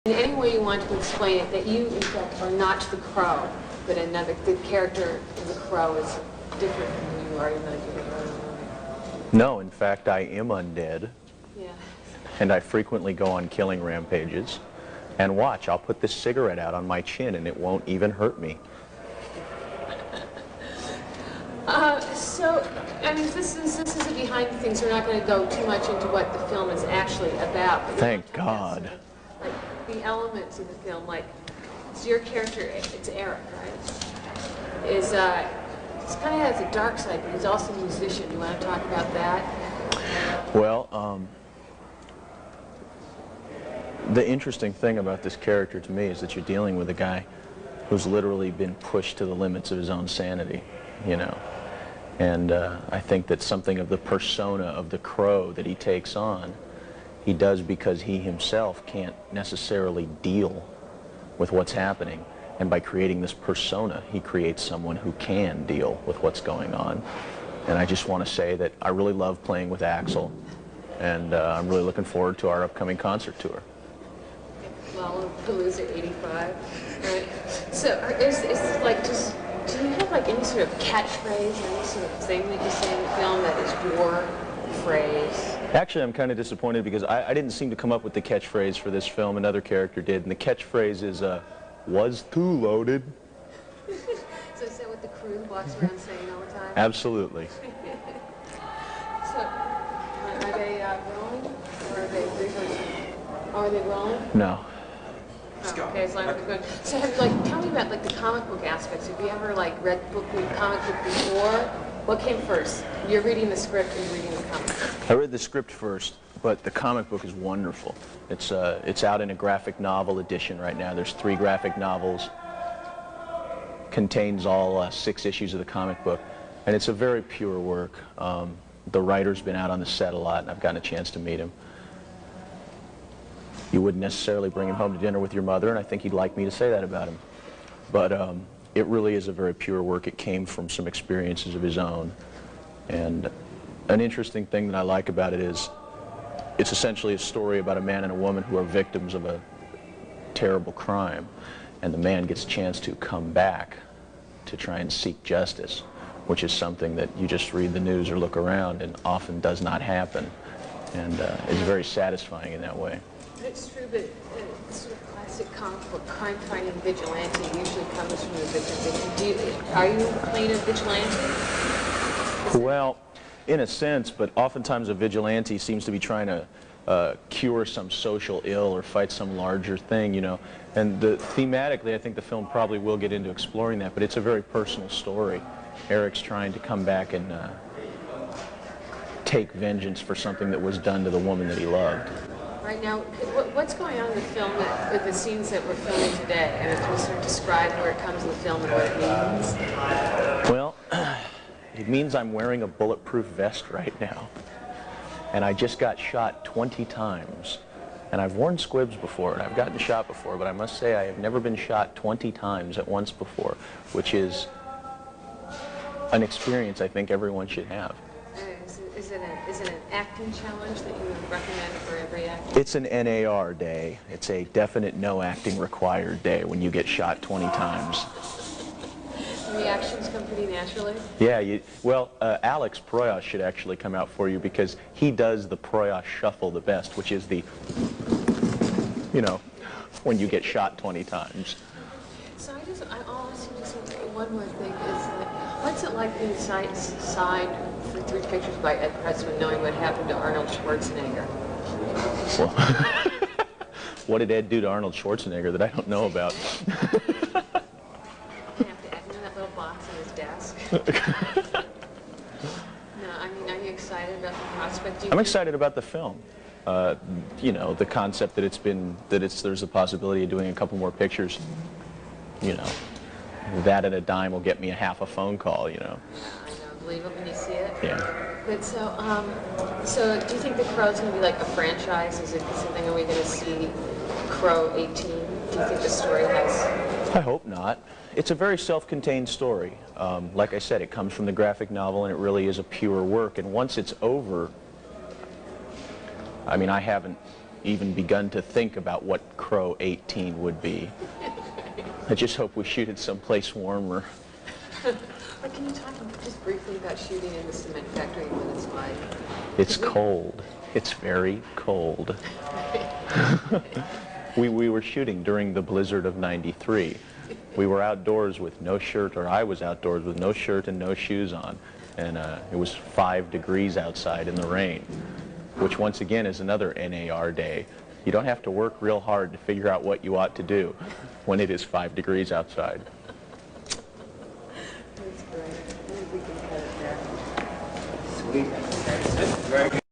In any way you want to explain it, that you, in fact, are not the Crow, but the character of the Crow is different from who you are, even though you're the movie. No, in fact, I am undead. Yeah. And I frequently go on killing rampages. And watch, I'll put this cigarette out on my chin and it won't even hurt me. So, I mean, this is a behind the scenes. We're not going to go too much into what the film is actually about. Thank God. Sort of, like, the elements of the film, like, so your character, it's Eric, right? He's kind of has a dark side, but he's also a musician. Do you want to talk about that? Well, the interesting thing about this character to me is that you're dealing with a guy who's literally been pushed to the limits of his own sanity, you know. And I think that something of the persona of the Crow that he takes on, he does because he himself can't necessarily deal with what's happening. And by creating this persona, he creates someone who can deal with what's going on. And I just want to say that I really love playing with Axel, and I'm really looking forward to our upcoming concert tour. Lollapalooza 85, right? So is like just, do you have like any sort of catchphrase or any sort of thing that you say in the film that is your phrase? Actually, I'm kind of disappointed because I didn't seem to come up with the catchphrase for this film. Another character did, and the catchphrase is, was too loaded. So is that what the crew walks around saying all the time? Absolutely. So, are they rolling, or are they rehearsing? Are they rolling? No. Oh, okay, as long as we're good. So have you, tell me about the comic book aspects. Have you ever read the comic book before? What came first? You're reading the script and reading the comic book. I read the script first, but the comic book is wonderful. It's out in a graphic novel edition right now. There's 3 graphic novels. Contains all 6 issues of the comic book, and it's a very pure work. The writer's been out on the set a lot, and I've gotten a chance to meet him. You wouldn't necessarily bring him home to dinner with your mother, and I think he'd like me to say that about him. But it really is a very pure work. It came from some experiences of his own. And an interesting thing that I like about it is it's essentially a story about a man and a woman who are victims of a terrible crime. And the man gets a chance to come back to try and seek justice, which is something that you just read the news or look around and often does not happen. And it's very satisfying in that way. It's true, but sort of classic comic book crime-fighting vigilante usually comes from the victim. Are you playing a vigilante? Well, in a sense, but oftentimes a vigilante seems to be trying to cure some social ill or fight some larger thing, you know. And thematically, I think the film probably will get into exploring that, but it's a very personal story. Eric's trying to come back and take vengeance for something that was done to the woman that he loved. Right now, what's going on in the film with the scenes that we're filming today? And if you sort of describe where it comes in the film and what it means? Well, it means I'm wearing a bulletproof vest right now. And I just got shot 20 times. And I've worn squibs before, and I've gotten shot before, but I must say I have never been shot 20 times at once before, which is an experience I think everyone should have. Is it an acting challenge that you would recommend for every actor? It's an NAR day. It's a definite no acting required day when you get shot 20 times. Reactions come pretty naturally? Yeah, well, Alex Proyas should actually come out for you because he does the Proyas shuffle the best, which is the, you know, when you get shot 20 times. So I'll ask you just one more thing. What's it like being signed for 3 pictures by Ed Pressman, knowing what happened to Arnold Schwarzenegger? Well, what did Ed do to Arnold Schwarzenegger that I don't know about? Little box on his desk. No, I mean, are you excited about the prospect? I'm excited about the film. You know, the concept that there's a possibility of doing a couple more pictures. You know, that at a dime will get me half a phone call. You know. I know. Believe it when you see it. Yeah. But so do you think The Crow's going to be like a franchise? Is it something? Are we going to see Crow 18? Do you think the story has? I hope not. It's a very self-contained story. Like I said, it comes from the graphic novel, and it really is a pure work. And once it's over, I mean, I haven't, even begun to think about what Crow 18 would be. I just hope we shoot it someplace warmer. But can you talk just briefly about shooting in the cement factory and what it's like? It's cold. It's very cold. We were shooting during the blizzard of '93. We were outdoors with no shirt, or I was outdoors with no shirt and no shoes on. And it was 5 degrees outside in the rain, which once again is another NAR day. You don't have to work real hard to figure out what you ought to do when it is 5 degrees outside. That's great. I think we can cut it there. Sweet. Very good.